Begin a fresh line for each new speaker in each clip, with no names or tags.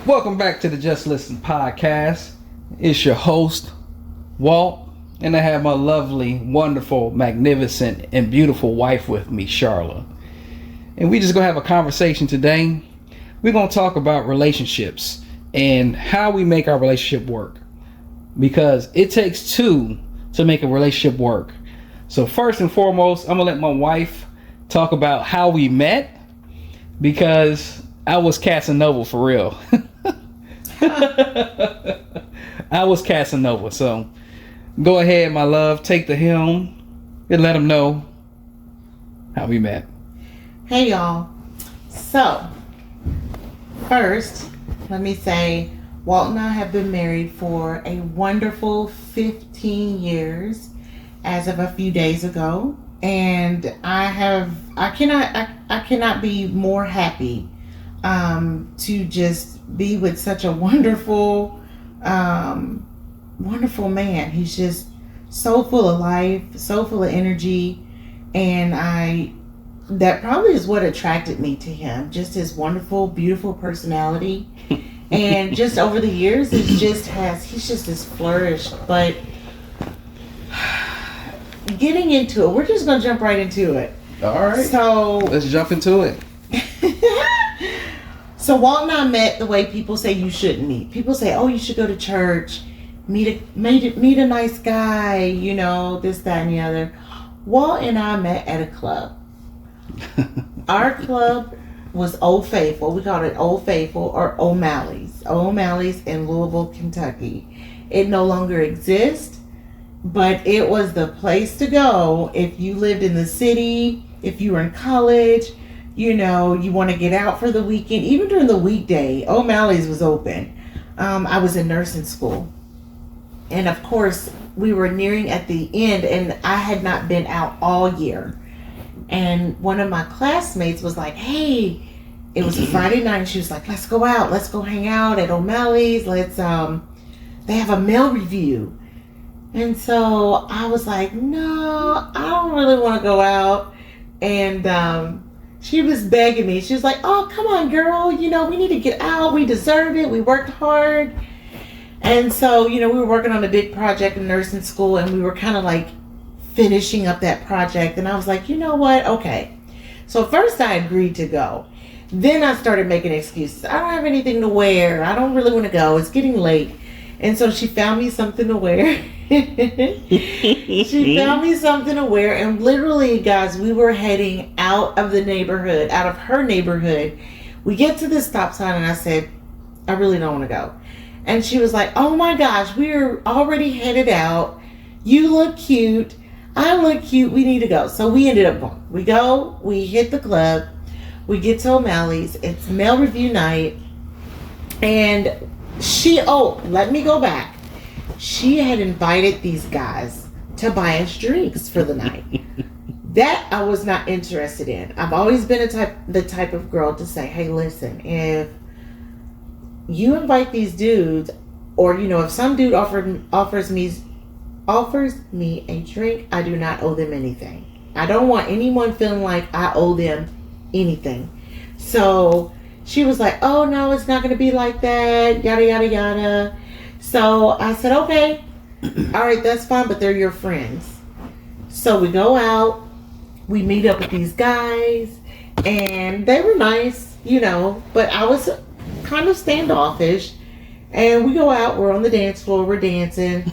Welcome back to the Just Listen podcast. It's your host, Walt, and I have my lovely, wonderful, magnificent, and beautiful wife with me, Sharla. And we just gonna have a conversation today. We're gonna talk about relationships and how we make our relationship work. Because it takes two to make a relationship work. So first and foremost, I'm gonna let my wife talk about how we met, because I was Casanova for real. I was Casanova. So go ahead, my love, take the helm and let them know how we met.
Hey y'all. So first, let me say Walt and I have been married for a wonderful 15 years as of a few days ago, and I cannot be more happy to just be with such a wonderful man. He's just so full of life, so full of energy, and that probably is what attracted me to him, just his wonderful, beautiful personality. And just over the years, he's just flourished. But getting into it, we're just gonna jump right into it.
All right.
So
let's jump into it.
So Walt and I met the way people say you should meet. People say, "Oh, you should go to church, meet a nice guy, you know, this, that, and the other." Walt and I met at a club. Our club was Old Faithful. We called it Old Faithful or O'Malley's. O'Malley's in Louisville, Kentucky. It no longer exists, but it was the place to go if you lived in the city, if you were in college, you know, you want to get out for the weekend. Even during the weekday, O'Malley's was open. I was in nursing school. And of course, we were nearing at the end, and I had not been out all year. And one of my classmates was like, "Hey," it was a Friday night, and she was like, "Let's go out. Let's go hang out at O'Malley's. They have a mail review." And so I was like, "No, I don't really want to go out." And she was begging me. She was like, "Oh, come on, girl. You know, we need to get out. We deserve it. We worked hard." And so, you know, we were working on a big project in nursing school, and we were kind of like finishing up that project. And I was like, "You know what? Okay." So first I agreed to go. Then I started making excuses. "I don't have anything to wear. I don't really want to go. It's getting late." And so she found me something to wear. She found me something to wear. And literally, guys, we were heading out of the neighborhood, out of her neighborhood. We get to the stop sign, and I said, "I really don't want to go." And she was like, "Oh my gosh, we're already headed out. You look cute. I look cute. We need to go." So we ended up going. We go, we hit the club, we get to O'Malley's. It's mail review night. And let me go back. She had invited these guys to buy us drinks for the night. That I was not interested in. I've always been the type of girl to say, "Hey, listen, if you invite these dudes, or, you know, if some dude offers me a drink, I do not owe them anything. I don't want anyone feeling like I owe them anything." So she was like, "Oh no, it's not going to be like that, yada yada yada." So I said, "Okay, all right, that's fine, but they're your friends." So we go out, we meet up with these guys, and they were nice, you know, but I was kind of standoffish. And we go out, we're on the dance floor, we're dancing.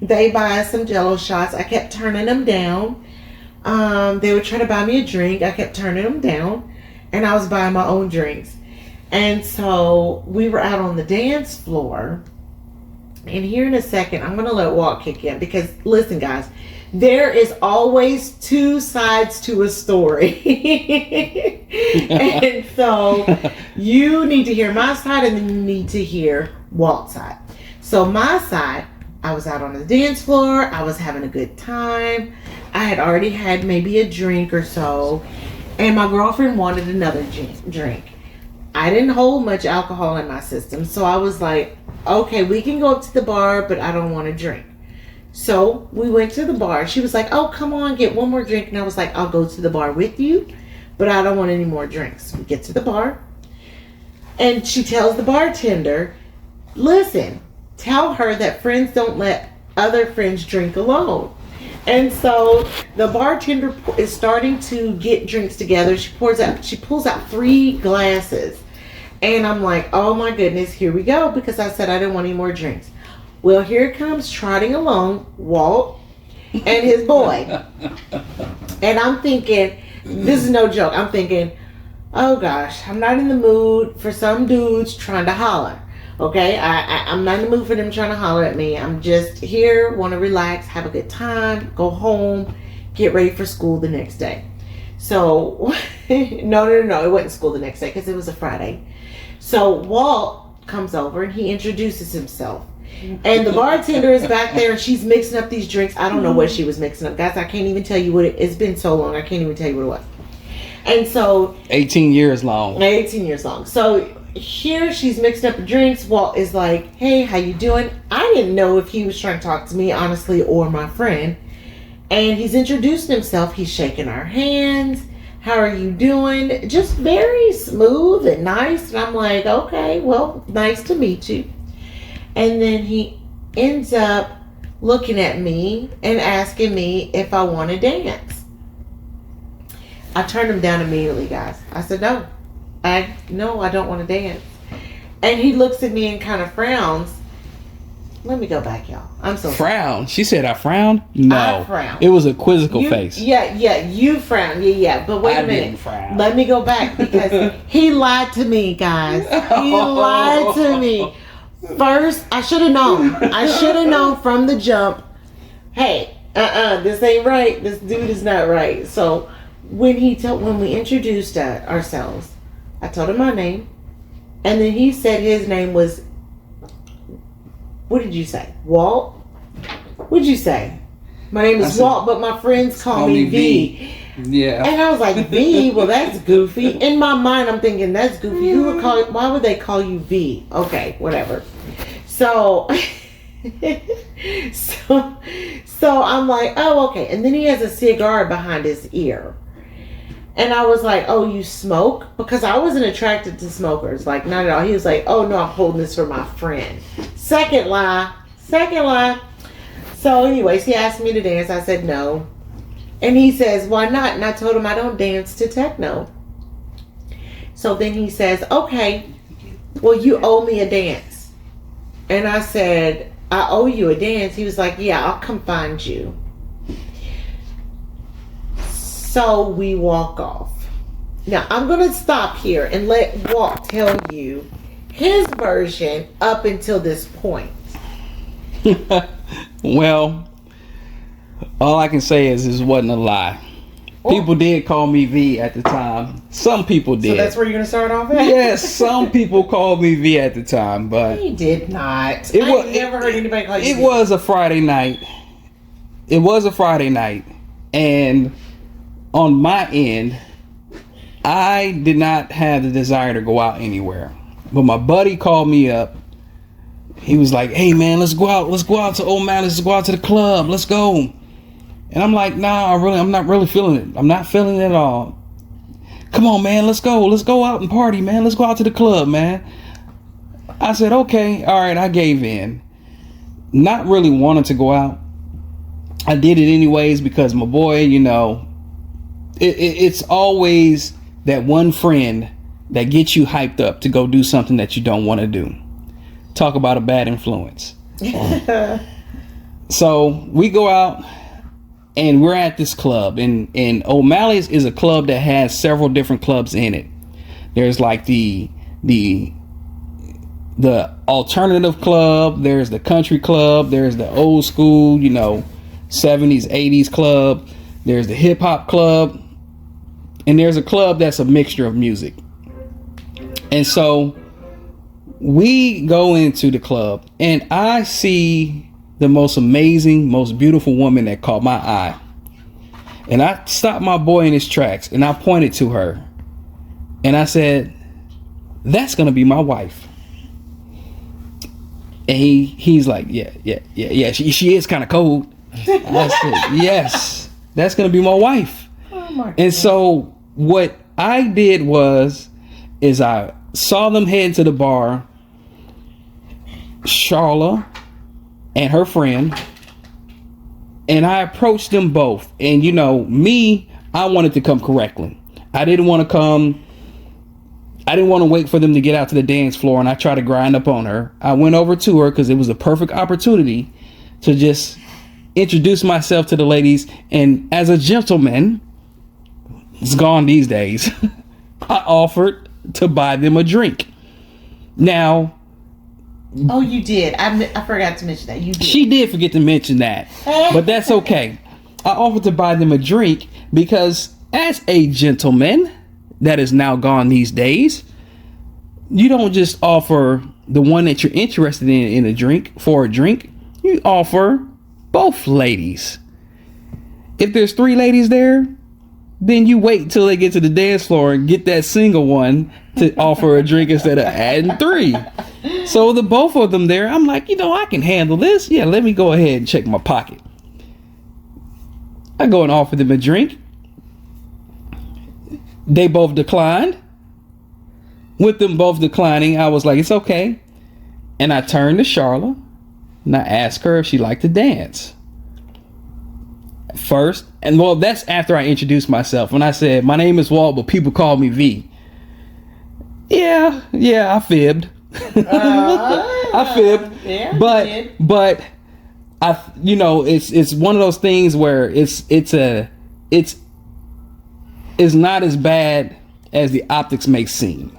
They buy us some Jello shots. I kept turning them down. They would try to buy me a drink. I kept turning them down, and I was buying my own drinks. And so we were out on the dance floor. And here in a second, I'm going to let Walt kick in, because listen, guys, there is always two sides to a story. And so you need to hear my side, and then you need to hear Walt's side. So my side, I was out on the dance floor. I was having a good time. I had already had maybe a drink or so, and my girlfriend wanted another drink. I didn't hold much alcohol in my system, so I was like, okay, we can go up to the bar, but I don't want to drink. So we went to the bar. She was like, oh, come on, get one more drink. And I was like, I'll go to the bar with you, but I don't want any more drinks. We get to the bar, And she tells the bartender, listen, tell her that friends don't let other friends drink alone. And so the bartender is starting to get drinks together. She pulls out 3 glasses. And I'm like, oh my goodness, here we go. Because I said I didn't want any more drinks. Well, here comes trotting along Walt and his boy. And I'm thinking, this is no joke. I'm thinking, oh gosh, I'm not in the mood for some dudes trying to holler. Okay, I'm not in the mood for them trying to holler at me. I'm just here, want to relax, have a good time, go home, get ready for school the next day. So, no, it wasn't school the next day because it was a Friday. So Walt comes over and he introduces himself. And the bartender is back there and she's mixing up these drinks. I don't know what she was mixing up. Guys, I can't even tell you what it's been so long. I can't even tell you what it was. And so
18 years long.
18 years long. So here she's mixed up the drinks. Walt is like, hey, how you doing? I didn't know if he was trying to talk to me, honestly, or my friend. And he's introducing himself. He's shaking our hands. How are you doing? Just very smooth and nice. And I'm like, okay, well, nice to meet you. And then he ends up looking at me and asking me if I want to dance. I turned him down immediately, guys. I said, no, I don't want to dance. And he looks at me and kind of frowns. Let me go back, y'all. I'm so
frown. She said I frowned? No.
I frowned.
It was a quizzical face.
Yeah, you frowned. Yeah. But wait a minute.
Didn't frown.
Let me go back because he lied to me, guys. He lied to me. First, I should have known. I should have known from the jump. Hey, this ain't right. This dude is not right. So when we introduced ourselves, I told him my name, and then he said his name was. What did you say, Walt? What'd you say? My name is Walt, but my friends call me V.
Yeah.
And I was like, V? Well, that's goofy. In my mind, I'm thinking that's goofy. Why would they call you V? Okay, whatever. So, so I'm like, oh, okay. And then he has a cigar behind his ear. And I was like, oh, you smoke? Because I wasn't attracted to smokers. Like, not at all. He was like, oh, no, I'm holding this for my friend. Second lie. So anyways, he asked me to dance. I said no. And he says, why not? And I told him I don't dance to techno. So then he says, okay, well, you owe me a dance. And I said, I owe you a dance. He was like, yeah, I'll come find you. So we walk off. Now, I'm going to stop here and let Walt tell you his version up until this point.
Well, all I can say is this wasn't a lie. People did call me V at the time. Some people did.
So that's where you're going to start off at?
Yes, some people called me V at the time, but
he did not. I never heard anybody call you V.
It was a Friday night. And on my end, I did not have the desire to go out anywhere. But my buddy called me up. He was like, hey man, let's go out to O'Malley, let's go out to the club, let's go. And I'm like, nah, I'm not really feeling it. I'm not feeling it at all. Come on, man, let's go out and party, man. Let's go out to the club, man. I said, okay, all right, I gave in. Not really wanting to go out. I did it anyways because my boy, it's always that one friend that gets you hyped up to go do something that you don't want to do. Talk about a bad influence. So we go out and we're at this club, and O'Malley's is a club that has several different clubs in it. There's like the alternative club, there's the country club, there's the old school, 70s, 80s club, there's the hip hop club, and there's a club that's a mixture of music. And so we go into the club and I see the most amazing, most beautiful woman that caught my eye. And I stopped my boy in his tracks and I pointed to her and I said, that's gonna be my wife. And he's like, yeah, she is kind of cold. I said, yes, that's gonna be my wife.
Oh my God.
And so what I did was, is I saw them head to the bar, Sharla and her friend, and I approached them both. And you know, me, I wanted to come correctly. I didn't want to wait for them to get out to the dance floor and I tried to grind up on her. I went over to her because it was a perfect opportunity to just introduce myself to the ladies. And as a gentleman, it's gone these days, I offered to buy them a drink. Now,
oh, you did. I forgot to mention that. You did.
She did forget to mention that, but that's okay. I offered to buy them a drink because as a gentleman that is now gone these days, you don't just offer the one that you're interested in a drink for a drink. You offer both ladies. If there's 3 ladies there, then you wait till they get to the dance floor and get that single one to offer a drink instead of adding 3. So the both of them there, I'm like, you know, I can handle this. Yeah, let me go ahead and check my pocket. I go and offer them a drink. They both declined. With them both declining, I was like, it's okay. And I turned to Sharla and I asked her if she liked to dance. First, and well, that's after I introduced myself. When I said, my name is Walt, but people call me V. Yeah, I fibbed. I fibbed. Yeah, but I, you know, it's one of those things where it's not as bad as the optics may seem.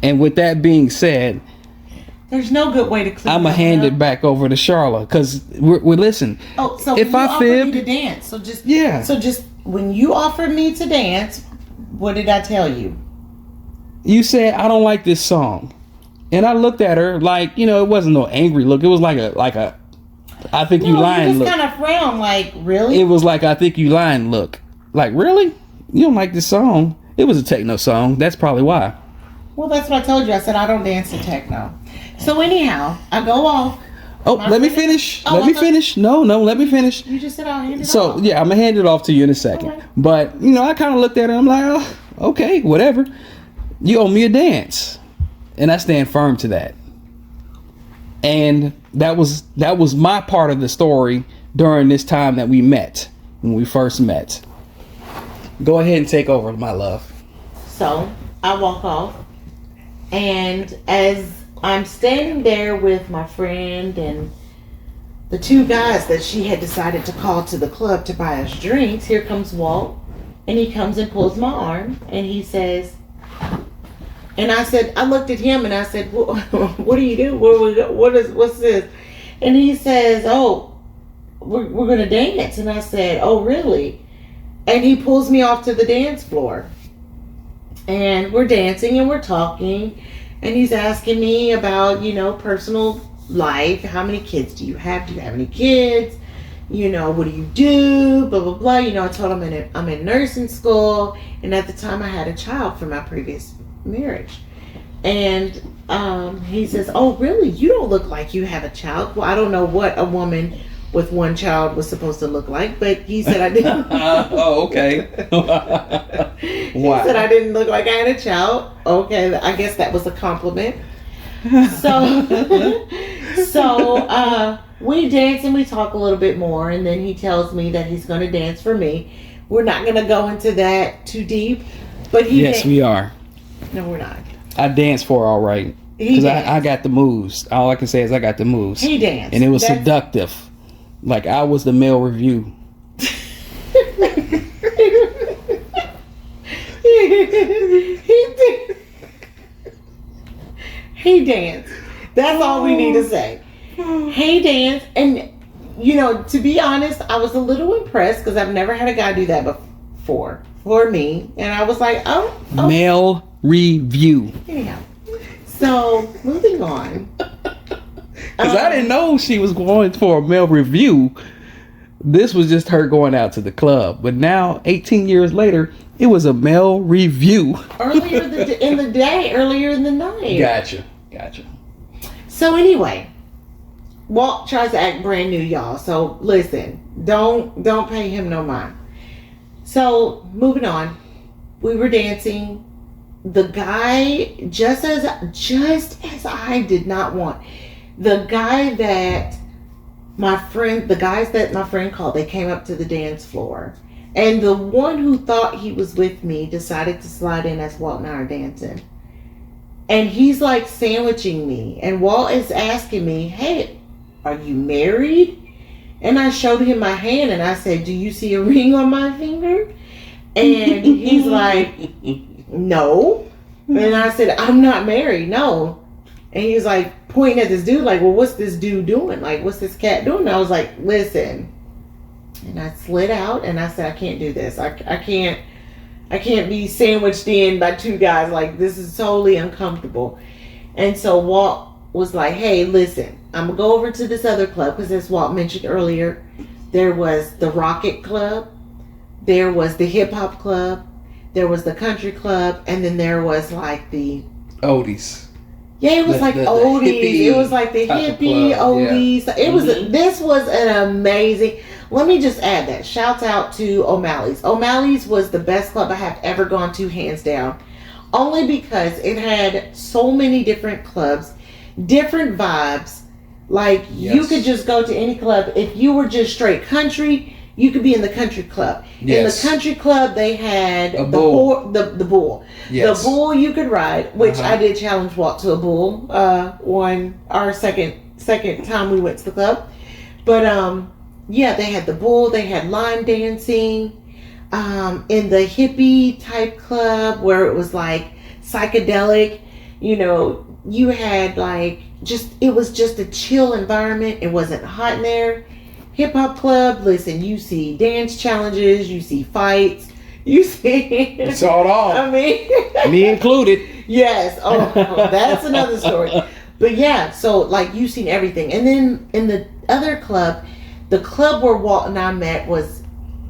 And with that being said,
there's no good way to clean.
I'm gonna hand it back over to Sharla because we're listen.
Oh, so
if I fibbed
to dance, so just when you offered me to dance, what did I tell you?
You said I don't like this song, and I looked at her like, you know, it wasn't no angry look. It was like a I think you lying look.
You just kind of frown, like, really?
It was like, I think you lying look. Like, really? You don't like this song? It was a techno song. That's probably why.
Well, that's what I told you. I said I don't dance to techno. So anyhow, I go off.
Oh, let me finish. Let me finish. No, let me finish.
You just said I'll hand it off.
So, yeah, I'm going to hand it off to you in a second. Okay. But, you know, I kind of looked at her. I'm like, oh, okay, whatever. You owe me a dance. And I stand firm to that. And that was my part of the story during this time that we met, when we first met. Go ahead and take over, my love.
So I walk off, and as I'm standing there with my friend and the 2 guys that she had decided to call to the club to buy us drinks, here comes Walt, and he comes and pulls my arm, and he says, and I said, I looked at him and I said, what do you do? What's this? And he says, oh, we're going to dance. And I said, oh, really? And he pulls me off to the dance floor. And we're dancing and we're talking. And he's asking me about, you know, personal life. How many kids do you have? Do you have any kids? You know, what do you do? Blah, blah, blah. You know, I told him I'm in nursing school. And at the time I had a child from my previous marriage. And he says, oh, really? You don't look like you have a child. Well, I don't know what a woman with 1 child was supposed to look like, but he said I didn't.
Oh, okay.
He said I didn't look like I had a child. Okay, I guess that was a compliment. So we dance and we talk a little bit more, and then he tells me that he's going to dance for me. We're not going to go into that too deep, but
yes, we are.
No, we're not.
I danced for all right. Because I got the moves. All I can say is I got the moves.
He danced.
And it was seductive. Like I was the male review.
He danced. That's all we need to say. He danced. And, you know, to be honest, I was a little impressed because I've never had a guy do that before for me. And I was like, oh.
Male review.
Anyhow. So, moving on.
Because I didn't know she was going for a male review. This was just her going out to the club. But now, 18 years later, it was a male review.
Earlier in the day, earlier in the night.
Gotcha.
So anyway, Walt tries to act brand new, y'all. So listen, don't pay him no mind. So moving on, we were dancing. the guy, just as I did not want, the guy that the guys that my friend called, they came up to the dance floor. And the one who thought he was with me decided to slide in as Walt and I are dancing. And he's like sandwiching me. And Walt is asking me, hey, are you married? And I showed him my hand and I said, do you see a ring on my finger? And he's like, no. And I said, I'm not married, no. And he was like pointing at this dude like, well, what's this dude doing? Like, what's this cat doing? And I was like, listen. And I slid out and I said, I can't do this. I can't be sandwiched in by two guys. Like, this is totally uncomfortable. And so Walt was like, hey, listen, I'm going to go over to this other club. Because as Walt mentioned earlier, there was the Rocket Club. There was the Hip Hop Club. There was the Country Club. And then there was like the...
Oldies.
Yeah, it was
the
oldies. It was like the hippie oldies.
Yeah.
It was. This was an amazing... Let me just add that. Shouts out to O'Malley's. O'Malley's was the best club I have ever gone to, hands down. Only because it had so many different clubs, different vibes. Like, you could just go to any club. If you were just straight country, you could be in the country club.
Yes.
In the country club, they had
the bull.
The bull.
Yes.
The bull you could ride, which I did challenge Walt to a bull on our second time we went to the club. But yeah, they had the bull. They had line dancing. In the hippie type club where it was like psychedelic, you know, you had like it was just a chill environment. It wasn't hot in there. Hip hop club, listen, you see dance challenges, you see fights, you see...
It's all on.
I mean...
Me included.
Yes. Oh, that's another story. But yeah, so like you've seen everything. And then in the other club, the club where Walt and I met was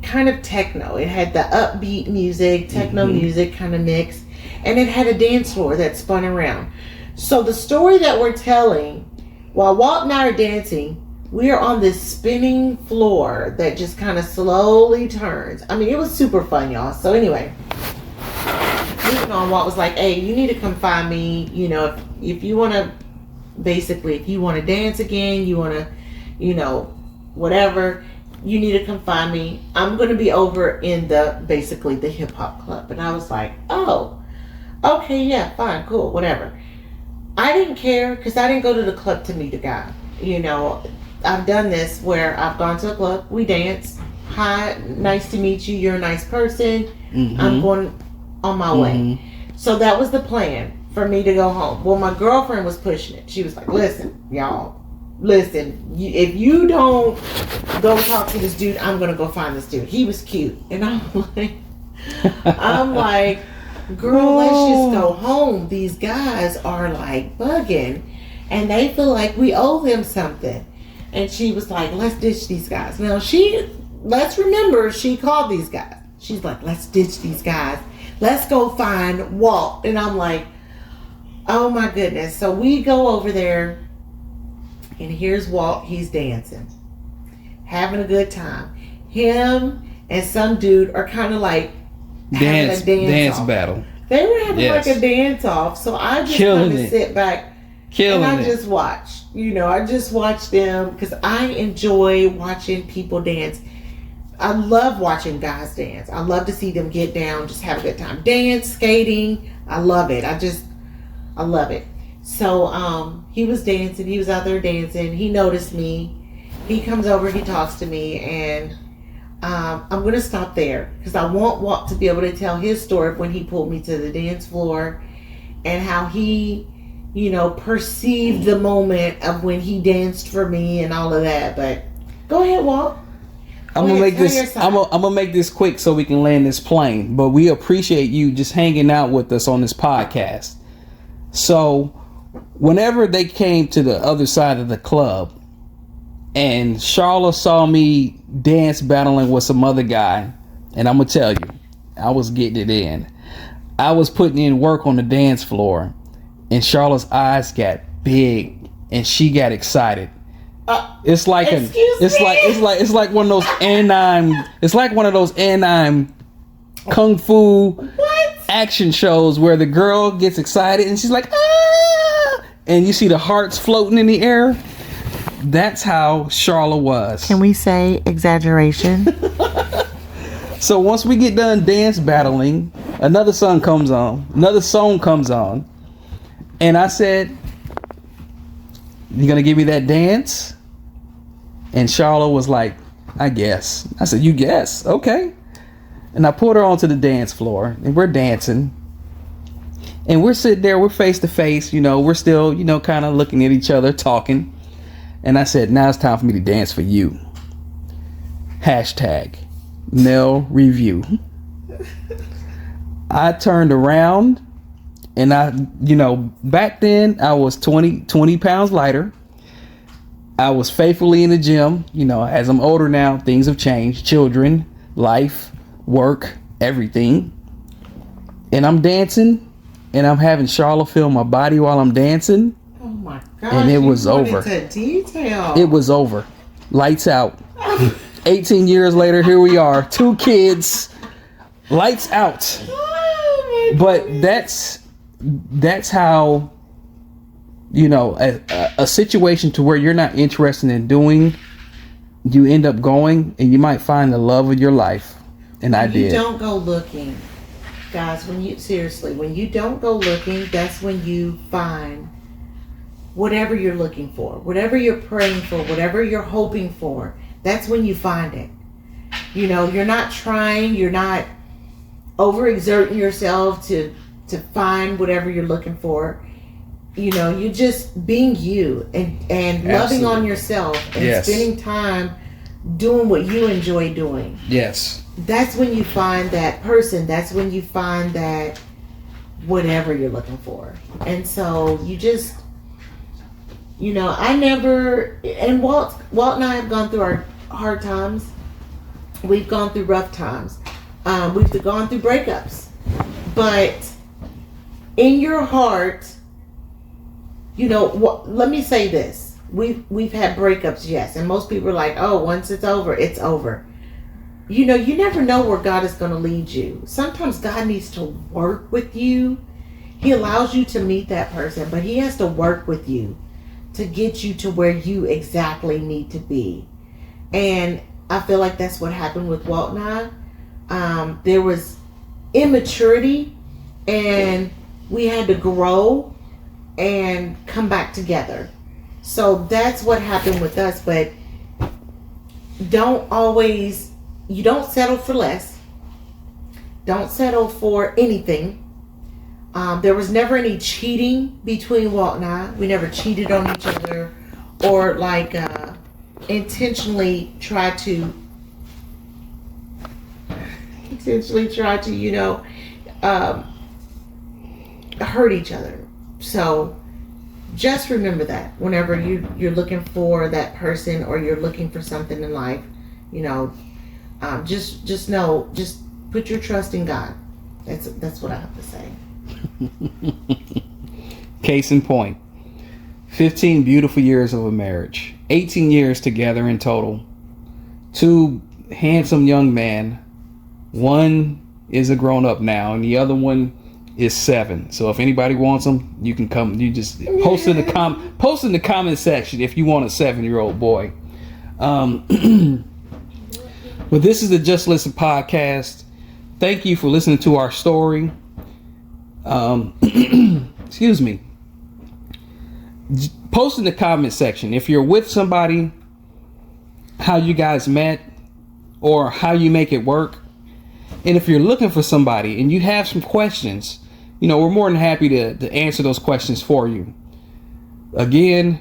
kind of techno. It had the upbeat music, techno music kind of mix. And it had a dance floor that spun around. So the story that we're telling, while Walt and I are dancing, we are on this spinning floor that just kind of slowly turns. I mean, it was super fun, y'all. So anyway, moving on, Walt was like, hey, you need to come find me. You know, if you want to, basically, if you want to dance again, you want to, you know, whatever, you need to come find me. I'm going to be over in basically the hip hop club. And I was like, oh, okay, yeah, fine, cool, whatever. I didn't care because I didn't go to the club to meet a guy. You know, I've done this where I've gone to a club, we dance. Hi, nice to meet you. You're a nice person. I'm going on my way. So that was the plan for me to go home. Well, my girlfriend was pushing it. She was like, listen, y'all, if you don't go talk to this dude, I'm going to go find this dude. He was cute. And I'm like, girl, let's just go home. These guys are like bugging. And they feel like we owe them something. And she was like, let's ditch these guys. Now, let's remember, she called these guys. She's like, let's ditch these guys. Let's go find Walt. And I'm like, oh my goodness. So we go over there. And here's Walt. He's dancing. Having a good time. Him and some dude are kind of like having a dance
battle.
They were having like a dance off. So I just kind of sit back. And I just watch, you know, I just watch them because I enjoy watching people dance. I love watching guys dance. I love to see them get down, just have a good time. Dance, skating, I love it. I love it. So he was dancing. He was out there dancing. He noticed me. He comes over, he talks to me, and I'm going to stop there because I want Walt to be able to tell his story of when he pulled me to the dance floor and how he, you know, perceived the moment of when he danced for me and all of that. But go ahead, Walt.
I'm gonna make this quick so we can land this plane. But we appreciate you just hanging out with us on this podcast. So whenever they came to the other side of the club and Sharla saw me dance battling with some other guy, and I'm gonna tell you, I was getting it in. I was putting in work on the dance floor. And Sharla's eyes got big, and she got excited. It's like it's like one of those anime. It's like one of those anime kung fu action shows where the girl gets excited and she's like, ah, and you see the hearts floating in the air. That's how Sharla was.
Can we say exaggeration?
So once we get done dance battling, another song comes on. And I said, you gonna give me that dance? And Sharla was like, I guess. I said, you guess? Okay. And I pulled her onto the dance floor and we're dancing. And we're sitting there, we're face to face, we're still, kind of looking at each other, talking. And I said, now it's time for me to dance for you. Hashtag Nell Review. I turned around and back then I was 20 pounds lighter. I was faithfully in the gym. As I'm older now, things have changed. Children, life, work, everything. And I'm dancing and I'm having Sharla feel my body while I'm dancing.
Oh my gosh.
And it was over.
Into detail.
It was over. Lights out. 18 years later, here we are. 2 kids. Lights out.
Oh my
but
goodness.
that's how, a situation to where you're not interested in doing, you end up going and you might find the love of your life. And I did.
You don't go looking. Guys, when you don't go looking, that's when you find whatever you're looking for, whatever you're praying for, whatever you're hoping for. That's when you find it. You're not trying, you're not overexerting yourself to find whatever you're looking for. You're just being you and loving on yourself and spending time doing what you enjoy doing.
Yes.
That's when you find that person. That's when you find that whatever you're looking for. And so you just, I never, and Walt and I have gone through our hard times. We've gone through rough times. We've gone through breakups. But in your heart, let me say this. We've had breakups, yes. And most people are like, oh, once it's over, it's over. You never know where God is going to lead you. Sometimes God needs to work with you. He allows you to meet that person, but he has to work with you to get you to where you exactly need to be. And I feel like that's what happened with Walt and I. There was immaturity and we had to grow and come back together. So that's what happened with us. But you don't settle for less. Don't settle for anything. There was never any cheating between Walt and I. We never cheated on each other or intentionally try to hurt each other. So just remember that whenever you're looking for that person or you're looking for something in life, just know, just put your trust in God. That's what I have to say.
Case in point, 15 beautiful years of a marriage, 18 years together in total, 2 handsome young men. One is a grown up now and the other one is 7. So if anybody wants them, you can come. You just post in the comment section if you want a 7-year-old boy. But this is the Just Listen podcast. Thank you for listening to our story. Excuse me. Post in the comment section if you're with somebody, how you guys met or how you make it work. And if you're looking for somebody and you have some questions, we're more than happy to answer those questions for you. Again,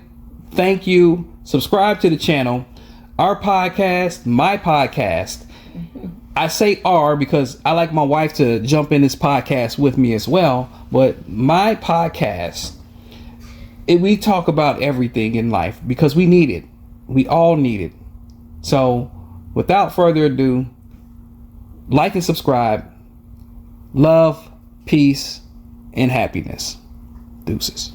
thank you. Subscribe to the channel. Our podcast, my podcast. I say our because I like my wife to jump in this podcast with me as well. But my podcast, we talk about everything in life because we need it. We all need it. So without further ado, like and subscribe. Love, peace, and happiness. Deuces.